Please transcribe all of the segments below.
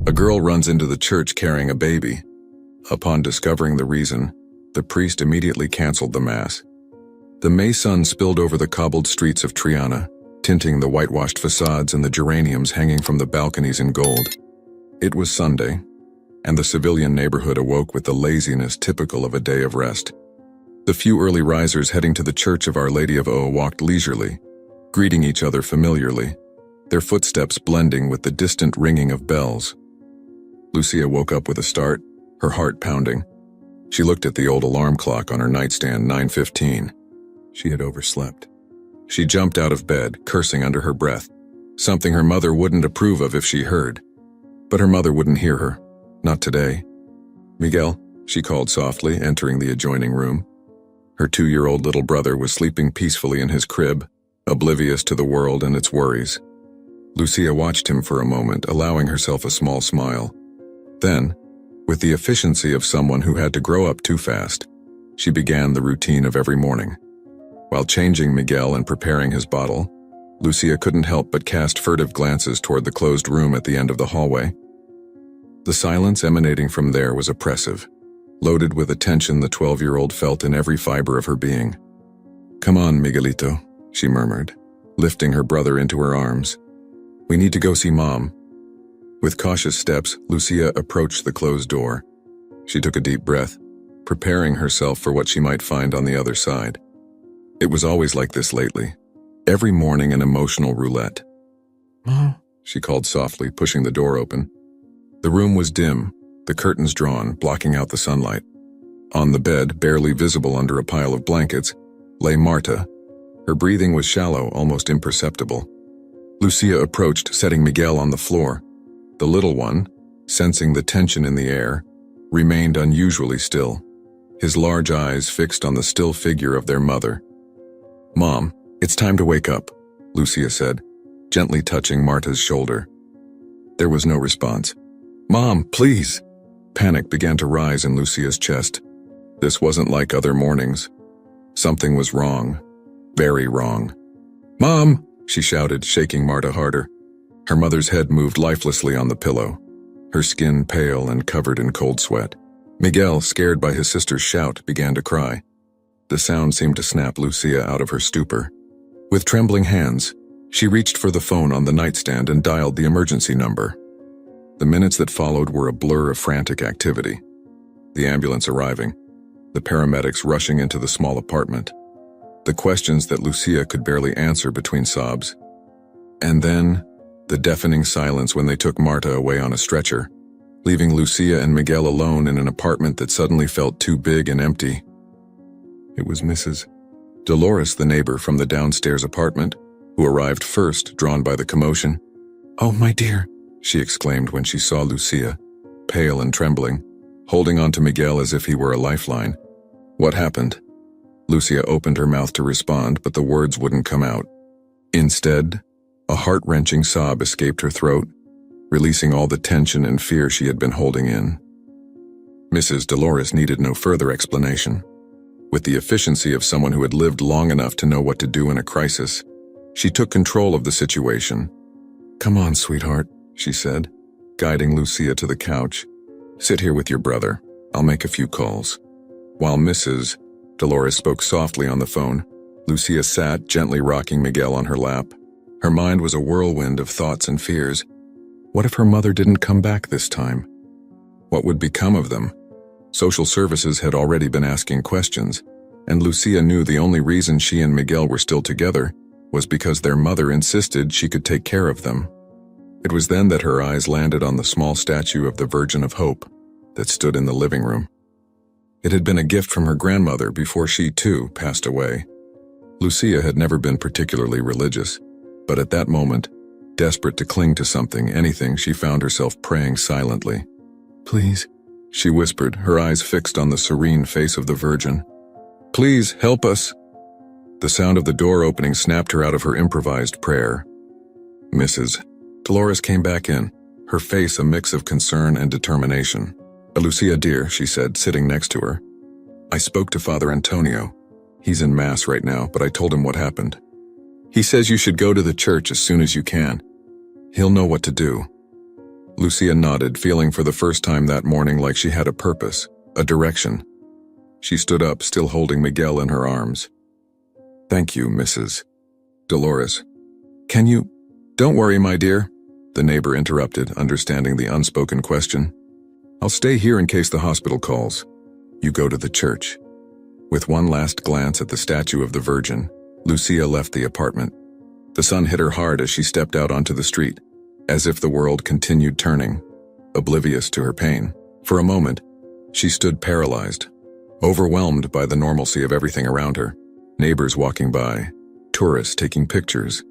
A girl runs into the church carrying a baby. Upon discovering the reason, the priest immediately canceled the mass. The May sun spilled over the cobbled streets of Triana, tinting the whitewashed facades and the geraniums hanging from the balconies in gold. It was Sunday, and the civilian neighborhood awoke with the laziness typical of a day of rest. The few early risers heading to the Church of Our Lady of O walked leisurely, greeting each other familiarly, their footsteps blending with the distant ringing of bells. Lucia woke up with a start, her heart pounding. She looked at the old alarm clock on her nightstand, 9:15. She had overslept. She jumped out of bed, cursing under her breath, something her mother wouldn't approve of if she heard. But her mother wouldn't hear her. Not today. "Miguel," she called softly, entering the adjoining room. Her 2-year-old little brother was sleeping peacefully in his crib, oblivious to the world and its worries. Lucia watched him for a moment, allowing herself a small smile. Then, with the efficiency of someone who had to grow up too fast, she began the routine of every morning. While changing Miguel and preparing his bottle, Lucia couldn't help but cast furtive glances toward the closed room at the end of the hallway. The silence emanating from there was oppressive, loaded with a tension the 12-year-old felt in every fiber of her being. "Come on, Miguelito," she murmured, lifting her brother into her arms. "We need to go see Mom." With cautious steps, Lucia approached the closed door. She took a deep breath, preparing herself for what she might find on the other side. It was always like this lately. Every morning an emotional roulette. "Mom," she called softly, pushing the door open. The room was dim, the curtains drawn, blocking out the sunlight. On the bed, barely visible under a pile of blankets, lay Marta. Her breathing was shallow, almost imperceptible. Lucia approached, setting Miguel on the floor. The little one, sensing the tension in the air, remained unusually still, his large eyes fixed on the still figure of their mother. "Mom, it's time to wake up," Lucia said, gently touching Marta's shoulder. There was no response. "Mom, please!" Panic began to rise in Lucia's chest. This wasn't like other mornings. Something was wrong. Very wrong. "Mom!" she shouted, shaking Marta harder. Her mother's head moved lifelessly on the pillow, her skin pale and covered in cold sweat. Miguel, scared by his sister's shout, began to cry. The sound seemed to snap Lucia out of her stupor. With trembling hands, she reached for the phone on the nightstand and dialed the emergency number. The minutes that followed were a blur of frantic activity. The ambulance arriving, the paramedics rushing into the small apartment, the questions that Lucia could barely answer between sobs. And then, the deafening silence when they took Marta away on a stretcher, leaving Lucia and Miguel alone in an apartment that suddenly felt too big and empty. It was Mrs. Dolores, the neighbor from the downstairs apartment, who arrived first, drawn by the commotion. "Oh, my dear," she exclaimed when she saw Lucia, pale and trembling, holding on to Miguel as if he were a lifeline. "What happened?" Lucia opened her mouth to respond, but the words wouldn't come out. Instead, a heart-wrenching sob escaped her throat, releasing all the tension and fear she had been holding in. Mrs. Dolores needed no further explanation. With the efficiency of someone who had lived long enough to know what to do in a crisis, she took control of the situation. "Come on, sweetheart," she said, guiding Lucia to the couch. "Sit here with your brother. I'll make a few calls." While Mrs. Dolores spoke softly on the phone, Lucia sat, gently rocking Miguel on her lap. Her mind was a whirlwind of thoughts and fears. What if her mother didn't come back this time? What would become of them? Social services had already been asking questions, and Lucia knew the only reason she and Miguel were still together was because their mother insisted she could take care of them. It was then that her eyes landed on the small statue of the Virgin of Hope that stood in the living room. It had been a gift from her grandmother before she, too, passed away. Lucia had never been particularly religious, but at that moment, desperate to cling to something, anything, she found herself praying silently. "Please," she whispered, her eyes fixed on the serene face of the Virgin. "Please, help us." The sound of the door opening snapped her out of her improvised prayer. Mrs. Dolores came back in, her face a mix of concern and determination. "Lucia, dear," she said, sitting next to her. "I spoke to Father Antonio. He's in Mass right now, but I told him what happened. He says you should go to the church as soon as you can. He'll know what to do." Lucia nodded, feeling for the first time that morning like she had a purpose, a direction. She stood up, still holding Miguel in her arms. "Thank you, Mrs. Dolores. Can you—" "Don't worry, my dear," the neighbor interrupted, understanding the unspoken question. "I'll stay here in case the hospital calls. You go to the church." With one last glance at the statue of the Virgin, Lucia left the apartment. The sun hit her hard as she stepped out onto the street, as if the world continued turning, oblivious to her pain. For a moment, she stood paralyzed, overwhelmed by the normalcy of everything around her. Neighbors walking by, tourists taking pictures,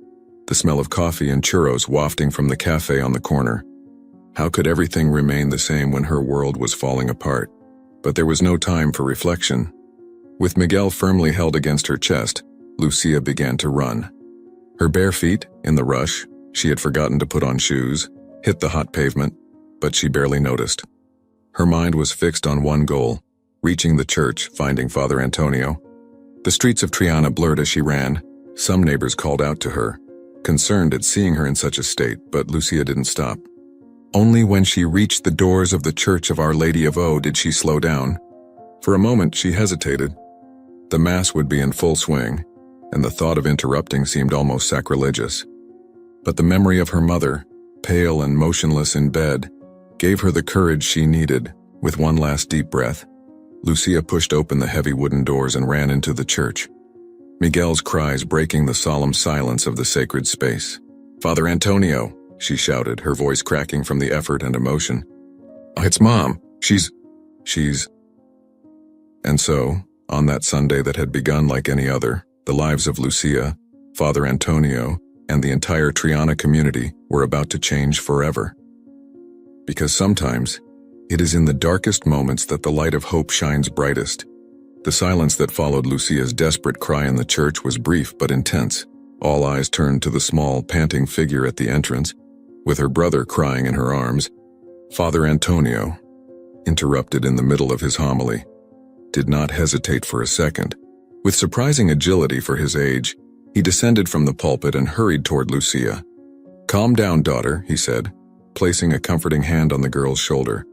the smell of coffee and churros wafting from the cafe on the corner. How could everything remain the same when her world was falling apart? But there was no time for reflection. With Miguel firmly held against her chest, Lucia began to run. Her bare feet, in the rush, she had forgotten to put on shoes, hit the hot pavement, but she barely noticed. Her mind was fixed on one goal, reaching the church, finding Father Antonio. The streets of Triana blurred as she ran. Some neighbors called out to her, concerned at seeing her in such a state, but Lucia didn't stop. Only when she reached the doors of the Church of Our Lady of O did she slow down. For a moment she hesitated. The Mass would be in full swing, and the thought of interrupting seemed almost sacrilegious. But the memory of her mother, pale and motionless in bed, gave her the courage she needed. With one last deep breath, Lucia pushed open the heavy wooden doors and ran into the church, Miguel's cries breaking the solemn silence of the sacred space. "Father Antonio," she shouted, her voice cracking from the effort and emotion. "Oh, it's Mom. She's... And so, on that Sunday that had begun like any other, the lives of Lucia, Father Antonio, and the entire Triana community were about to change forever. Because sometimes, it is in the darkest moments that the light of hope shines brightest. The silence that followed Lucia's desperate cry in the church was brief but intense. All eyes turned to the small, panting figure at the entrance, with her brother crying in her arms. Father Antonio, interrupted in the middle of his homily, did not hesitate for a second. With surprising agility for his age, he descended from the pulpit and hurried toward Lucia. "Calm down, daughter," he said, placing a comforting hand on the girl's shoulder.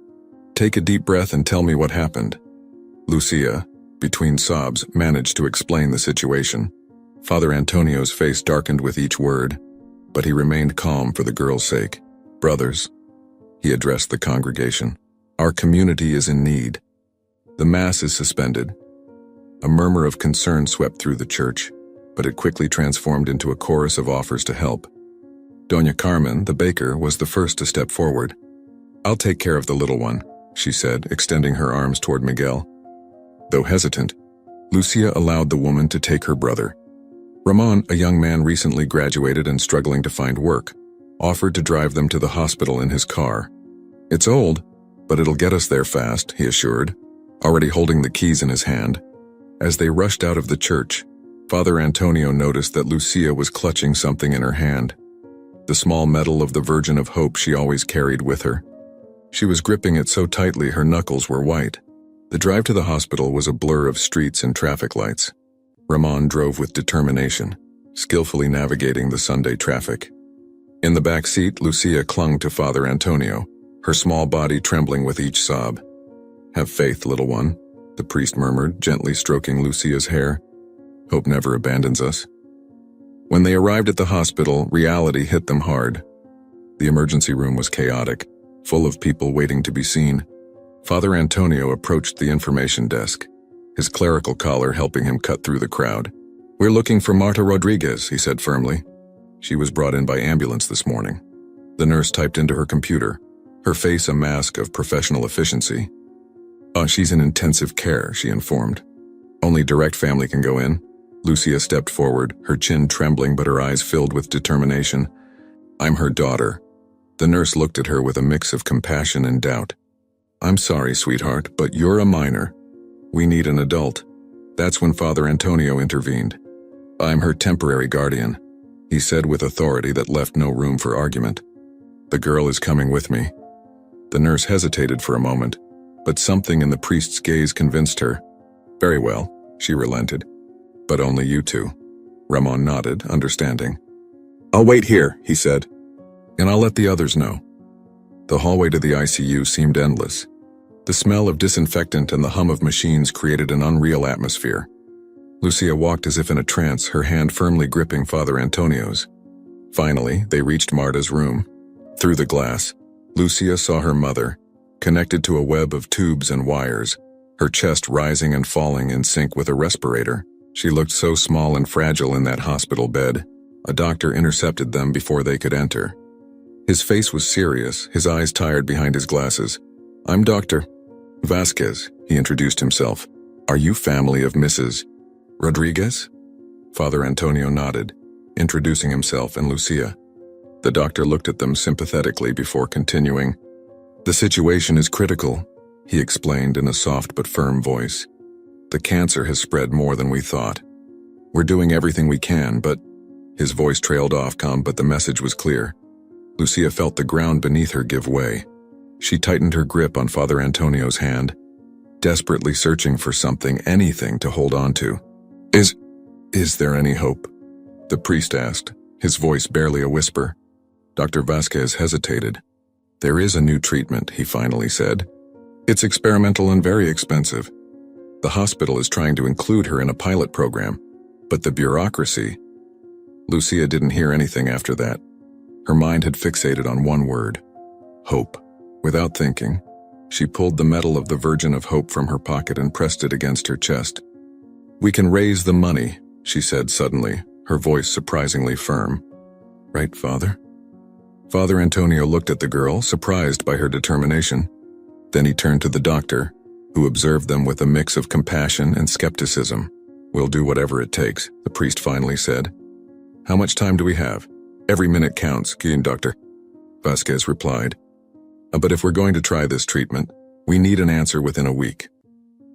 "Take a deep breath and tell me what happened." Lucia, between sobs, managed to explain the situation. Father Antonio's face darkened with each word, but he remained calm for the girl's sake. "Brothers," he addressed the congregation, "our community is in need. The Mass is suspended." A murmur of concern swept through the church, but it quickly transformed into a chorus of offers to help. Doña Carmen, the baker, was the first to step forward. "I'll take care of the little one," she said, extending her arms toward Miguel. Though hesitant, Lucia allowed the woman to take her brother. Ramon, a young man recently graduated and struggling to find work, offered to drive them to the hospital in his car. "It's old, but it'll get us there fast," he assured, already holding the keys in his hand. As they rushed out of the church, Father Antonio noticed that Lucia was clutching something in her hand, the small medal of the Virgin of Hope she always carried with her. She was gripping it so tightly her knuckles were white. The drive to the hospital was a blur of streets and traffic lights. Ramon drove with determination, skillfully navigating the Sunday traffic. In the back seat, Lucia clung to Father Antonio, her small body trembling with each sob. "Have faith, little one," the priest murmured, gently stroking Lucia's hair. "Hope never abandons us." When they arrived at the hospital, reality hit them hard. The emergency room was chaotic, full of people waiting to be seen. Father Antonio approached the information desk, his clerical collar helping him cut through the crowd. "We're looking for Marta Rodriguez," he said firmly. "She was brought in by ambulance this morning." The nurse typed into her computer, her face a mask of professional efficiency. She's in intensive care," she informed. "Only direct family can go in." Lucia stepped forward, her chin trembling but her eyes filled with determination. "I'm her daughter." The nurse looked at her with a mix of compassion and doubt. "I'm sorry, sweetheart, but you're a minor. We need an adult." That's when Father Antonio intervened. "I'm her temporary guardian," he said with authority that left no room for argument. "The girl is coming with me." The nurse hesitated for a moment, but something in the priest's gaze convinced her. "Very well," she relented. "But only you two." Ramon nodded, understanding. "I'll wait here," he said, "and I'll let the others know." The hallway to the ICU seemed endless. The smell of disinfectant and the hum of machines created an unreal atmosphere. Lucia walked as if in a trance, her hand firmly gripping Father Antonio's. Finally, they reached Marta's room. Through the glass, Lucia saw her mother, connected to a web of tubes and wires, her chest rising and falling in sync with a respirator. She looked so small and fragile in that hospital bed. A doctor intercepted them before they could enter. His face was serious, his eyes tired behind his glasses. "I'm Dr. Vasquez," he introduced himself. "Are you family of Mrs. Rodriguez?" Father Antonio nodded, introducing himself and Lucia. The doctor looked at them sympathetically before continuing. "The situation is critical," he explained in a soft but firm voice. "The cancer has spread more than we thought. We're doing everything we can, but—" His voice trailed off, but the message was clear. Lucia felt the ground beneath her give way. She tightened her grip on Father Antonio's hand, desperately searching for something, anything to hold on to. Is there any hope?" the priest asked, his voice barely a whisper. Dr. Vasquez hesitated. "There is a new treatment," he finally said. "It's experimental and very expensive. The hospital is trying to include her in a pilot program, but the bureaucracy—" Lucia didn't hear anything after that. Her mind had fixated on one word: hope. Without thinking, she pulled the medal of the Virgin of Hope from her pocket and pressed it against her chest. "We can raise the money," she said suddenly, her voice surprisingly firm. "Right, Father?" Father Antonio looked at the girl, surprised by her determination. Then he turned to the doctor, who observed them with a mix of compassion and skepticism. "We'll do whatever it takes," the priest finally said. "How much time do we have?" "Every minute counts, Dr. Vasquez replied. "But if we're going to try this treatment, we need an answer within a week."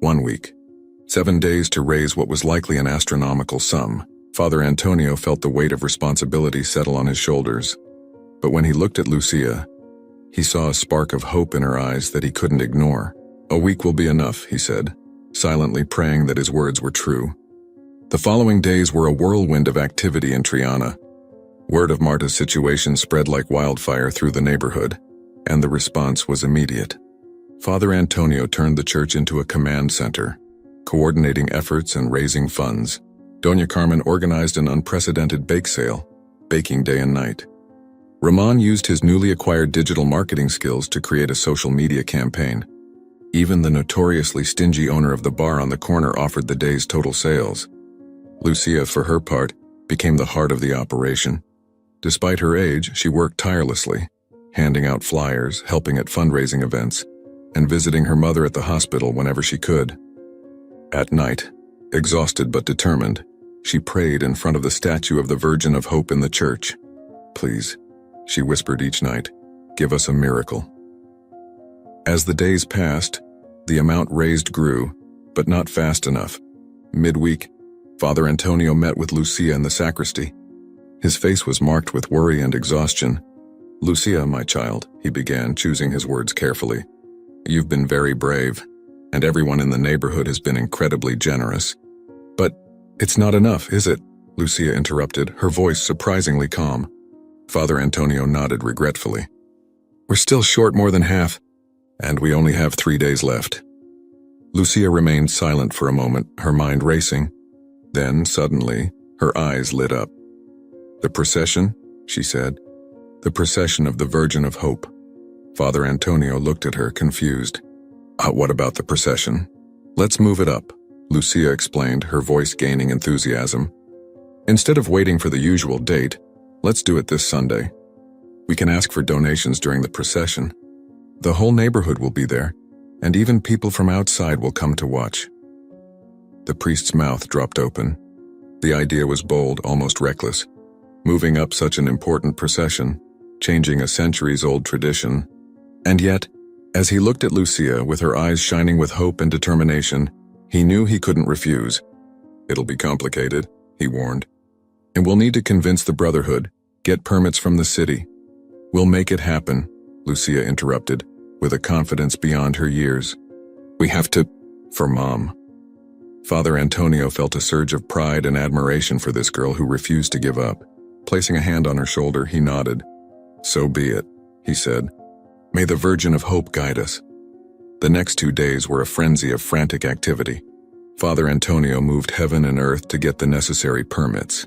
1 week. 7 days to raise what was likely an astronomical sum. Father Antonio felt the weight of responsibility settle on his shoulders. But when he looked at Lucia, he saw a spark of hope in her eyes that he couldn't ignore. "A week will be enough," he said, silently praying that his words were true. The following days were a whirlwind of activity in Triana. Word of Marta's situation spread like wildfire through the neighborhood, and the response was immediate. Father Antonio turned the church into a command center, coordinating efforts and raising funds. Doña Carmen organized an unprecedented bake sale, baking day and night. Ramon used his newly acquired digital marketing skills to create a social media campaign. Even the notoriously stingy owner of the bar on the corner offered the day's total sales. Lucia, for her part, became the heart of the operation. Despite her age, she worked tirelessly, handing out flyers, helping at fundraising events, and visiting her mother at the hospital whenever she could. At night, exhausted but determined, she prayed in front of the statue of the Virgin of Hope in the church. "Please," she whispered each night, "give us a miracle." As the days passed, the amount raised grew, but not fast enough. Midweek, Father Antonio met with Lucia in the sacristy. His face was marked with worry and exhaustion. "Lucia, my child," he began, choosing his words carefully. "You've been very brave, and everyone in the neighborhood has been incredibly generous. But it's not enough, is it?" Lucia interrupted, her voice surprisingly calm. Father Antonio nodded regretfully. "We're still short more than half, and we only have 3 days left." Lucia remained silent for a moment, her mind racing. Then, suddenly, her eyes lit up. "The procession," she said. "The procession of the Virgin of Hope." Father Antonio looked at her, confused. What about the procession?" "Let's move it up," Lucia explained, her voice gaining enthusiasm. "Instead of waiting for the usual date, let's do it this Sunday. We can ask for donations during the procession. The whole neighborhood will be there, and even people from outside will come to watch." The priest's mouth dropped open. The idea was bold, almost reckless. Moving up such an important procession, changing a centuries-old tradition. And yet, as he looked at Lucia with her eyes shining with hope and determination, he knew he couldn't refuse. "It'll be complicated," he warned. "And we'll need to convince the Brotherhood, get permits from the city." "We'll make it happen," Lucia interrupted, with a confidence beyond her years. "We have to, for Mom." Father Antonio felt a surge of pride and admiration for this girl who refused to give up. Placing a hand on her shoulder, he nodded. "So be it," he said. May the Virgin of Hope guide us. The next 2 days were a frenzy of frantic activity. Father Antonio moved heaven and earth to get the necessary permits,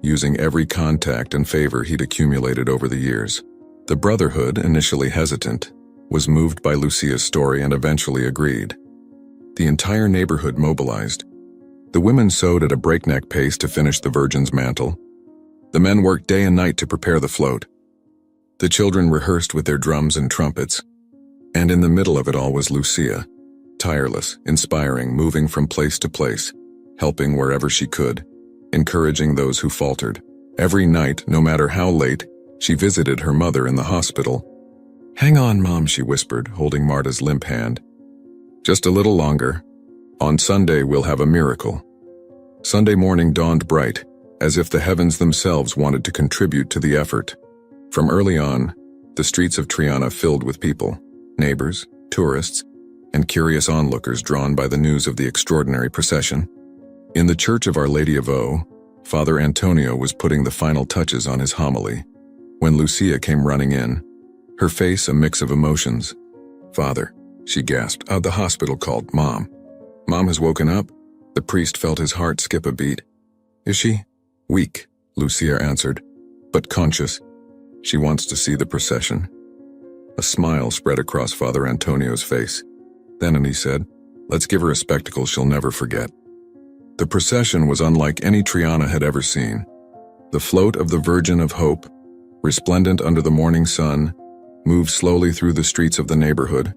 using every contact and favor he'd accumulated over the years. The Brotherhood, initially hesitant, was moved by Lucia's story and eventually agreed. The entire neighborhood mobilized. The women sewed at a breakneck pace to finish the Virgin's mantle. The men worked day and night to prepare the float. The children rehearsed with their drums and trumpets. And in the middle of it all was Lucia, tireless, inspiring, moving from place to place, helping wherever she could, encouraging those who faltered. Every night, no matter how late, she visited her mother in the hospital. "Hang on, Mom," she whispered, holding Marta's limp hand. "Just a little longer. On Sunday, we'll have a miracle." Sunday morning dawned bright, as if the heavens themselves wanted to contribute to the effort. From early on, the streets of Triana filled with people, neighbors, tourists, and curious onlookers drawn by the news of the extraordinary procession. In the Church of Our Lady of O, Father Antonio was putting the final touches on his homily, when Lucia came running in, her face a mix of emotions. "Father," she gasped, "the hospital called. Mom. Mom has woken up?" The priest felt his heart skip a beat. "Is she?" "Weak," Lucia answered, "but conscious. She wants to see the procession." A smile spread across Father Antonio's face. Then he said, "Let's give her a spectacle she'll never forget." The procession was unlike any Triana had ever seen. The float of the Virgin of Hope, resplendent under the morning sun, moved slowly through the streets of the neighborhood.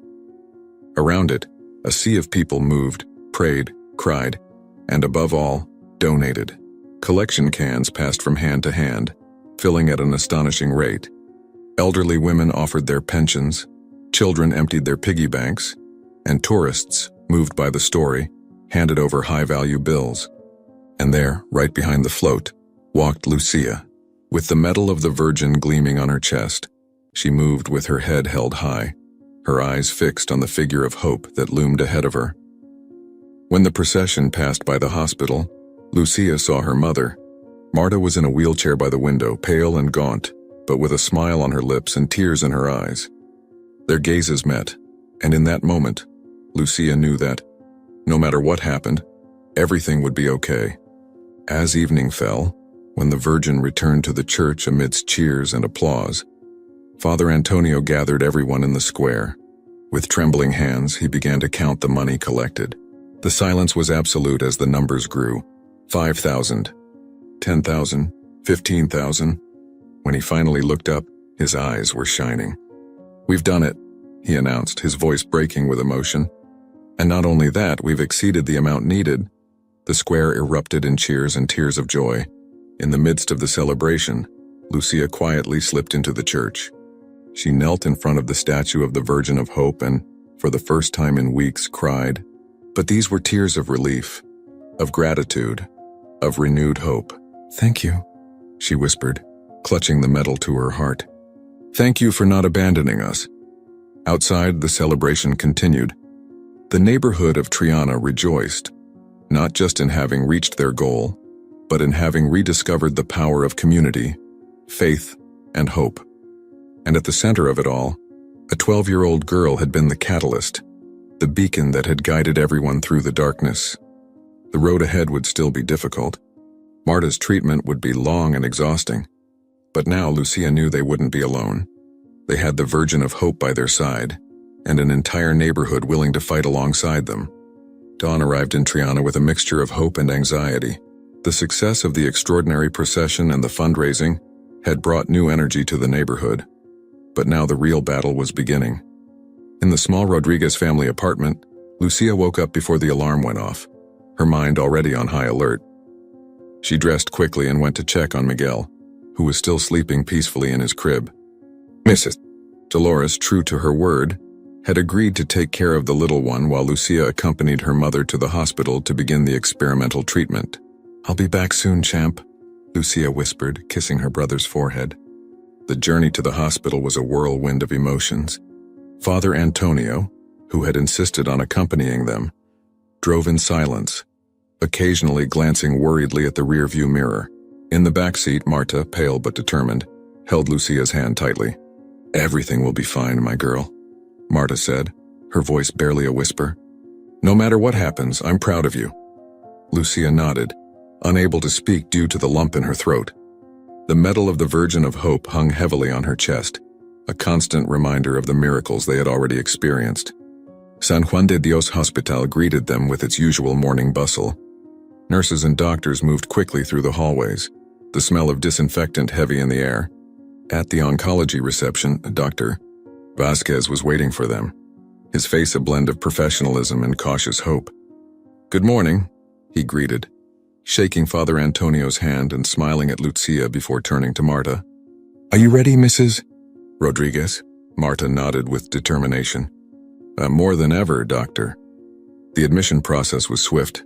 Around it, a sea of people moved, prayed, cried, and above all, donated. Collection cans passed from hand to hand, filling at an astonishing rate. Elderly women offered their pensions, children emptied their piggy banks, and tourists, moved by the story, handed over high-value bills. And there, right behind the float, walked Lucia. With the medal of the Virgin gleaming on her chest, she moved with her head held high, her eyes fixed on the figure of hope that loomed ahead of her. When the procession passed by the hospital, Lucia saw her mother. Marta was in a wheelchair by the window, pale and gaunt, but with a smile on her lips and tears in her eyes. Their gazes met, and in that moment, Lucia knew that, no matter what happened, everything would be okay. As evening fell, when the Virgin returned to the church amidst cheers and applause, Father Antonio gathered everyone in the square. With trembling hands, he began to count the money collected. The silence was absolute as the numbers grew. 5,000, 10,000, 15,000. When he finally looked up, his eyes were shining. "We've done it," he announced, his voice breaking with emotion. "And not only that, we've exceeded the amount needed." The square erupted in cheers and tears of joy. In the midst of the celebration, Lucia quietly slipped into the church. She knelt in front of the statue of the Virgin of Hope and, for the first time in weeks, cried. But these were tears of relief, of gratitude, of renewed hope. "Thank you," she whispered, clutching the medal to her heart. "Thank you for not abandoning us." Outside, the celebration continued. The neighborhood of Triana rejoiced, not just in having reached their goal, but in having rediscovered the power of community, faith, and hope. And at the center of it all, a 12-year-old girl had been the catalyst, the beacon that had guided everyone through the darkness. The road ahead would still be difficult. Marta's treatment would be long and exhausting. But now Lucia knew they wouldn't be alone. They had the Virgin of Hope by their side, and an entire neighborhood willing to fight alongside them. Dawn arrived in Triana with a mixture of hope and anxiety. The success of the extraordinary procession and the fundraising had brought new energy to the neighborhood. But now the real battle was beginning. In the small Rodriguez family apartment, Lucia woke up before the alarm went off, her mind already on high alert. She dressed quickly and went to check on Miguel, who was still sleeping peacefully in his crib. Mrs. Dolores, true to her word, had agreed to take care of the little one while Lucia accompanied her mother to the hospital to begin the experimental treatment. "I'll be back soon, champ," Lucia whispered, kissing her brother's forehead. The journey to the hospital was a whirlwind of emotions. Father Antonio, who had insisted on accompanying them, drove in silence, occasionally glancing worriedly at the rearview mirror. In the back seat, Marta, pale but determined, held Lucia's hand tightly. Everything will be fine, my girl, Marta said, her voice barely a whisper. No matter what happens, I'm proud of you. Lucia nodded, unable to speak due to the lump in her throat. The medal of the Virgin of Hope hung heavily on her chest, a constant reminder of the miracles they had already experienced. San Juan de Dios Hospital greeted them with its usual morning bustle. Nurses and doctors moved quickly through the hallways, the smell of disinfectant heavy in the air. At the oncology reception, Dr. Vasquez was waiting for them, his face a blend of professionalism and cautious hope. Good morning, he greeted, shaking Father Antonio's hand and smiling at Lucia before turning to Marta. Are you ready, Mrs. Rodriguez? Marta nodded with determination. More than ever, Doctor. The admission process was swift,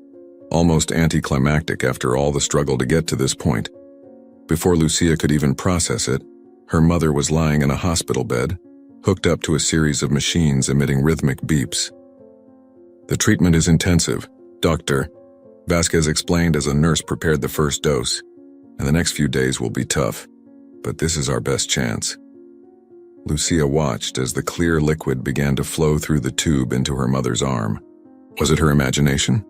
almost anticlimactic after all the struggle to get to this point. Before Lucia could even process it, her mother was lying in a hospital bed, hooked up to a series of machines emitting rhythmic beeps. The treatment is intensive, Dr. Vasquez explained as a nurse prepared the first dose, and the next few days will be tough, but this is our best chance. Lucia watched as the clear liquid began to flow through the tube into her mother's arm. Was it her imagination?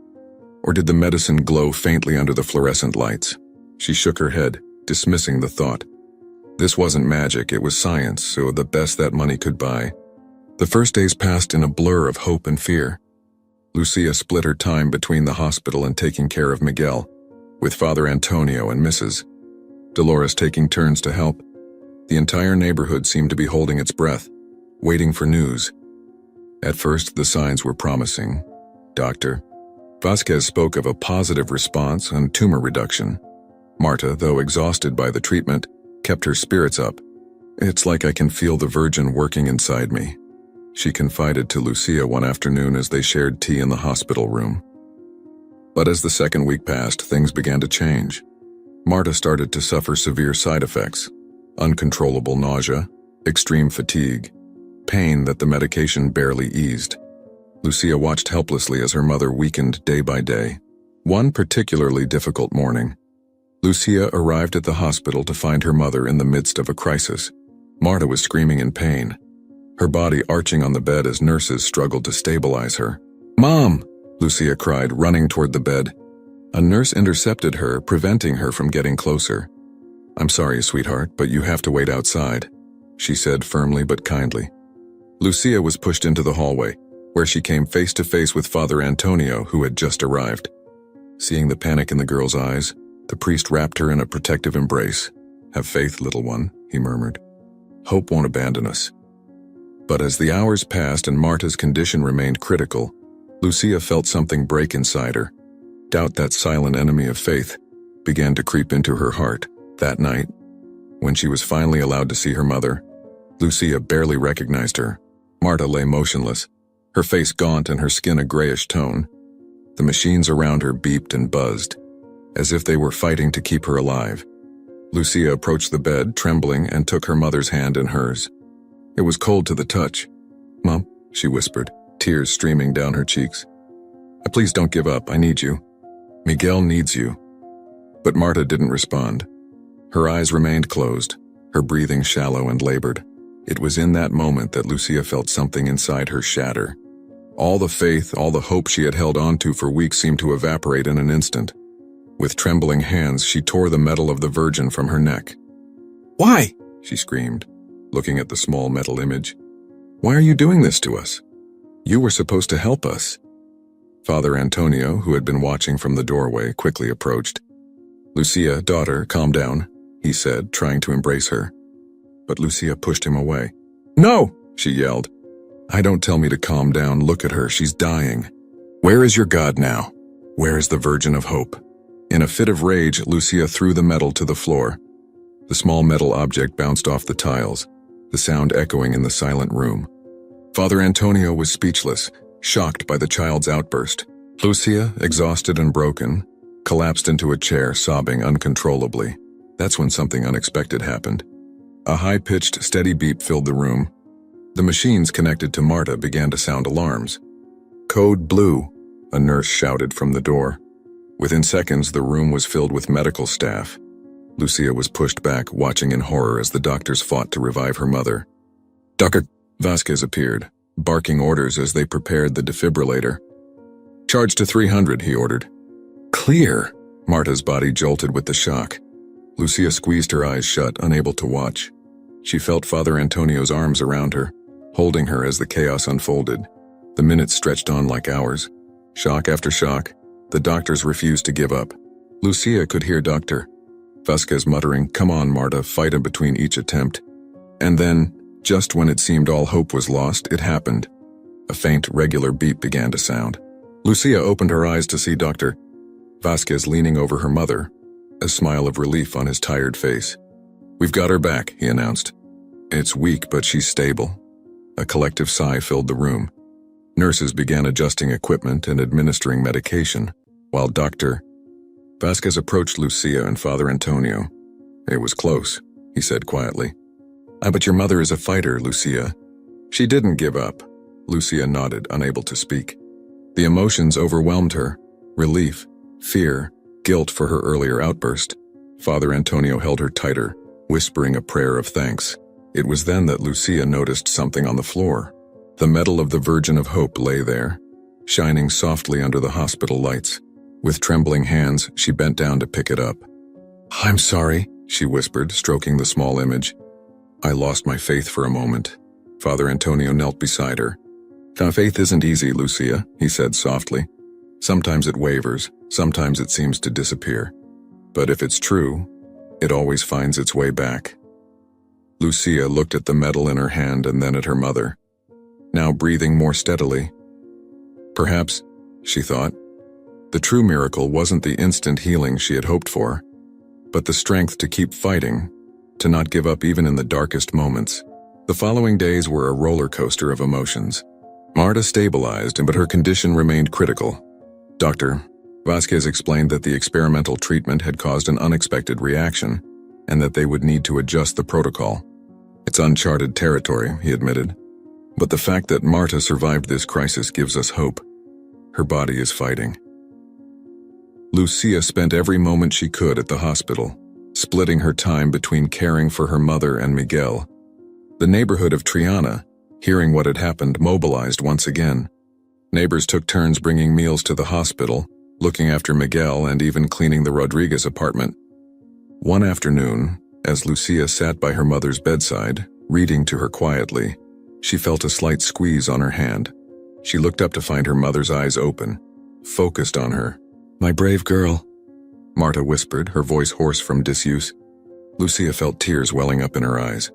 Or did the medicine glow faintly under the fluorescent lights? She shook her head, dismissing the thought. This wasn't magic, it was science, so the best that money could buy. The first days passed in a blur of hope and fear. Lucia split her time between the hospital and taking care of Miguel, with Father Antonio and Mrs. Dolores taking turns to help. The entire neighborhood seemed to be holding its breath, waiting for news. At first, the signs were promising. Dr. Vasquez spoke of a positive response and tumor reduction. Marta, though exhausted by the treatment, kept her spirits up. It's like I can feel the Virgin working inside me, she confided to Lucia one afternoon as they shared tea in the hospital room. But as the second week passed, things began to change. Marta started to suffer severe side effects. Uncontrollable nausea, extreme fatigue, pain that the medication barely eased. Lucia watched helplessly as her mother weakened day by day. One particularly difficult morning, Lucia arrived at the hospital to find her mother in the midst of a crisis. Marta was screaming in pain, her body arching on the bed as nurses struggled to stabilize her. Mom! Lucia cried, running toward the bed. A nurse intercepted her, preventing her from getting closer. I'm sorry, sweetheart, but you have to wait outside, she said firmly but kindly. Lucia was pushed into the hallway, where she came face to face with Father Antonio, who had just arrived. Seeing the panic in the girl's eyes, the priest wrapped her in a protective embrace. Have faith, little one, he murmured. Hope won't abandon us. But as the hours passed and Marta's condition remained critical, Lucia felt something break inside her. Doubt, that silent enemy of faith, began to creep into her heart. That night, when she was finally allowed to see her mother, Lucia barely recognized her. Marta lay motionless, her face gaunt and her skin a grayish tone. The machines around her beeped and buzzed, as if they were fighting to keep her alive. Lucia approached the bed, trembling, and took her mother's hand in hers. It was cold to the touch. Mom, she whispered, tears streaming down her cheeks. Please don't give up, I need you. Miguel needs you. But Marta didn't respond. Her eyes remained closed, her breathing shallow and labored. It was in that moment that Lucia felt something inside her shatter. All the faith, all the hope she had held on to for weeks seemed to evaporate in an instant. With trembling hands, she tore the medal of the Virgin from her neck. Why? She screamed, looking at the small metal image. Why are you doing this to us? You were supposed to help us. Father Antonio, who had been watching from the doorway, quickly approached. Lucia, daughter, calm down, he said, trying to embrace her. But Lucia pushed him away. No, she yelled. Don't tell me to calm down. Look at her, she's dying. Where is your God now? Where is the Virgin of Hope? In a fit of rage, Lucia threw the medal to the floor. The small metal object bounced off the tiles, the sound echoing in the silent room. Father Antonio was speechless, shocked by the child's outburst. Lucia, exhausted and broken, collapsed into a chair, sobbing uncontrollably. That's when something unexpected happened. A high-pitched, steady beep filled the room. The machines connected to Marta began to sound alarms. Code blue, a nurse shouted from the door. Within seconds, the room was filled with medical staff. Lucia was pushed back, watching in horror as the doctors fought to revive her mother. Dr. Vasquez appeared, barking orders as they prepared the defibrillator. Charge to 300, he ordered. Clear! Marta's body jolted with the shock. Lucia squeezed her eyes shut, unable to watch. She felt Father Antonio's arms around her, holding her as the chaos unfolded. The minutes stretched on like hours. Shock after shock, the doctors refused to give up. Lucia could hear Dr. Vasquez muttering, "Come on, Marta, fight in between each attempt." And then, just when it seemed all hope was lost, it happened. A faint, regular beep began to sound. Lucia opened her eyes to see Dr. Vasquez leaning over her mother, a smile of relief on his tired face. "We've got her back," he announced. "It's weak, but she's stable." A collective sigh filled the room. Nurses began adjusting equipment and administering medication, while Dr. Vasquez approached Lucia and Father Antonio. "It was close," he said quietly. But your mother is a fighter, Lucia." "She didn't give up." Lucia nodded, unable to speak. The emotions overwhelmed her: relief, fear, guilt for her earlier outburst. Father Antonio held her tighter, whispering a prayer of thanks. It was then that Lucia noticed something on the floor. The medal of the Virgin of Hope lay there, shining softly under the hospital lights. With trembling hands, she bent down to pick it up. "I'm sorry," she whispered, stroking the small image. "I lost my faith for a moment." Father Antonio knelt beside her. "Faith isn't easy, Lucia," he said softly. "Sometimes it wavers, sometimes it seems to disappear. But if it's true, it always finds its way back." Lucia looked at the medal in her hand and then at her mother, now breathing more steadily. Perhaps, she thought, the true miracle wasn't the instant healing she had hoped for, but the strength to keep fighting, to not give up even in the darkest moments. The following days were a roller coaster of emotions. Marta stabilized, but her condition remained critical. Dr. Vasquez explained that the experimental treatment had caused an unexpected reaction, and that they would need to adjust the protocol. "It's uncharted territory," he admitted. "But the fact that Marta survived this crisis gives us hope. Her body is fighting." Lucia spent every moment she could at the hospital, splitting her time between caring for her mother and Miguel. The neighborhood of Triana, hearing what had happened, mobilized once again. Neighbors took turns bringing meals to the hospital, looking after Miguel, and even cleaning the Rodriguez apartment. One afternoon, as Lucia sat by her mother's bedside, reading to her quietly, she felt a slight squeeze on her hand. She looked up to find her mother's eyes open, focused on her. "My brave girl," Marta whispered, her voice hoarse from disuse. Lucia felt tears welling up in her eyes.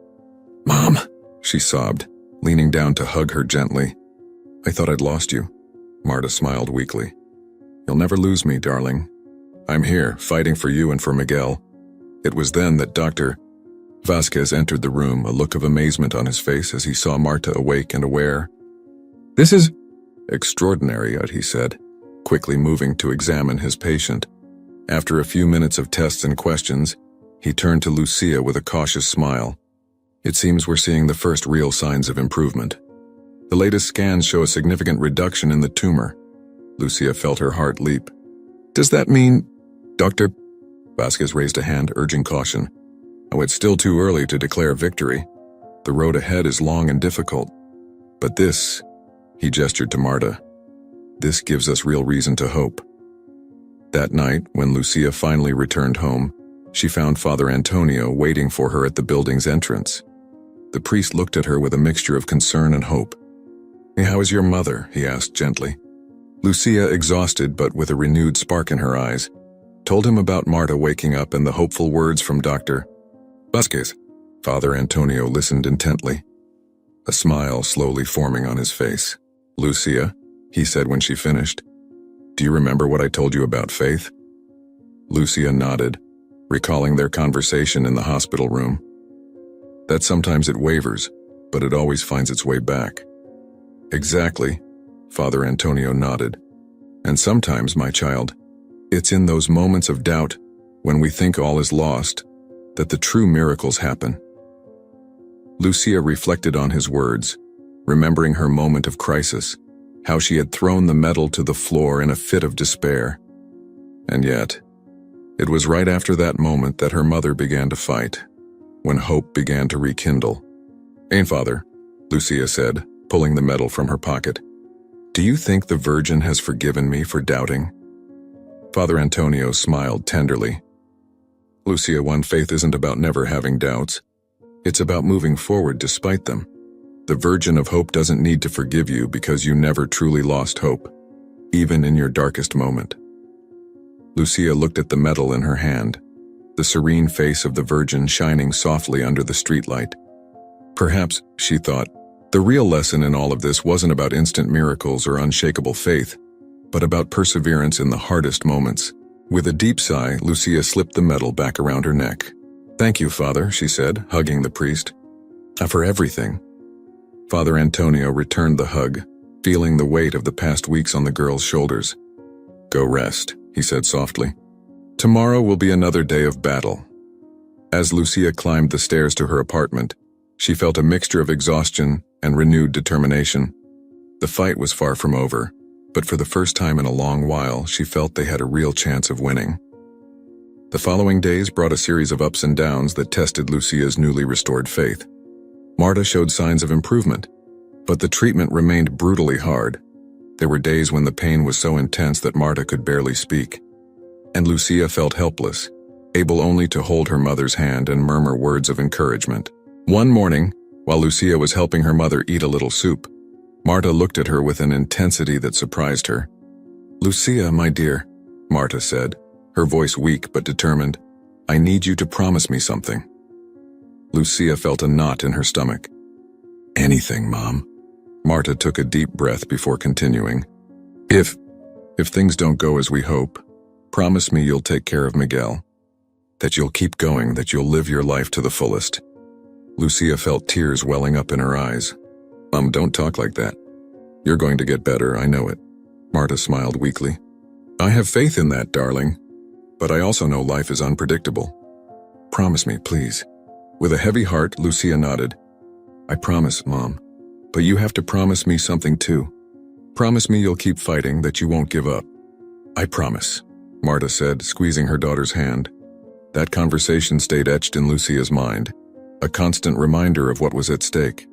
"Mom," she sobbed, leaning down to hug her gently. "I thought I'd lost you." Marta smiled weakly. "You'll never lose me, darling. I'm here, fighting for you and for Miguel." It was then that Dr. Vasquez entered the room, a look of amazement on his face as he saw Marta awake and aware. "This is extraordinary," he said, quickly moving to examine his patient. After a few minutes of tests and questions, he turned to Lucia with a cautious smile. "It seems we're seeing the first real signs of improvement. The latest scans show a significant reduction in the tumor." Lucia felt her heart leap. "Does that mean—" "Dr. Vasquez raised a hand, urging caution. "Oh, it's still too early to declare victory. The road ahead is long and difficult. But this," he gestured to Marta, "this gives us real reason to hope." That night, when Lucia finally returned home, she found Father Antonio waiting for her at the building's entrance. The priest looked at her with a mixture of concern and hope. "Hey, how is your mother?" he asked gently. Lucia, exhausted but with a renewed spark in her eyes, told him about Marta waking up and the hopeful words from Dr. Vasquez. Father Antonio listened intently, a smile slowly forming on his face. "Lucia," he said when she finished, "do you remember what I told you about faith?" Lucia nodded, recalling their conversation in the hospital room. "That sometimes it wavers, but it always finds its way back." "Exactly," Father Antonio nodded. "And sometimes, my child, it's in those moments of doubt, when we think all is lost, that the true miracles happen." Lucia reflected on his words, remembering her moment of crisis, how she had thrown the medal to the floor in a fit of despair. And yet, it was right after that moment that her mother began to fight, when hope began to rekindle. "Father," Lucia said, pulling the medal from her pocket. Do you think the Virgin has forgiven me for doubting? Father Antonio smiled tenderly. Lucia, one, faith isn't about never having doubts. It's about moving forward despite them. The Virgin of Hope doesn't need to forgive you because you never truly lost hope, even in your darkest moment. Lucia looked at the medal in her hand, the serene face of the Virgin shining softly under the streetlight. Perhaps, she thought, the real lesson in all of this wasn't about instant miracles or unshakable faith, but about perseverance in the hardest moments. With a deep sigh, Lucia slipped the medal back around her neck. Thank you, Father, she said, hugging the priest. For everything. Father Antonio returned the hug, feeling the weight of the past weeks on the girl's shoulders. Go rest, he said softly. Tomorrow will be another day of battle. As Lucia climbed the stairs to her apartment, she felt a mixture of exhaustion and renewed determination. The fight was far from over, but for the first time in a long while, she felt they had a real chance of winning. The following days brought a series of ups and downs that tested Lucia's newly restored faith. Marta showed signs of improvement, but the treatment remained brutally hard. There were days when the pain was so intense that Marta could barely speak. And Lucia felt helpless, able only to hold her mother's hand and murmur words of encouragement. One morning, while Lucia was helping her mother eat a little soup, Marta looked at her with an intensity that surprised her. Lucia, my dear, Marta said, her voice weak but determined, I need you to promise me something. Lucia felt a knot in her stomach. Anything, Mom. Marta took a deep breath before continuing. If things don't go as we hope, promise me you'll take care of Miguel. That you'll keep going, that you'll live your life to the fullest. Lucia felt tears welling up in her eyes. Mom, don't talk like that. You're going to get better, I know it. Marta smiled weakly. I have faith in that, darling. But I also know life is unpredictable. Promise me, please. With a heavy heart, Lucia nodded. I promise, Mom. But you have to promise me something too. Promise me you'll keep fighting, that you won't give up. I promise, Marta said, squeezing her daughter's hand. That conversation stayed etched in Lucia's mind, a constant reminder of what was at stake.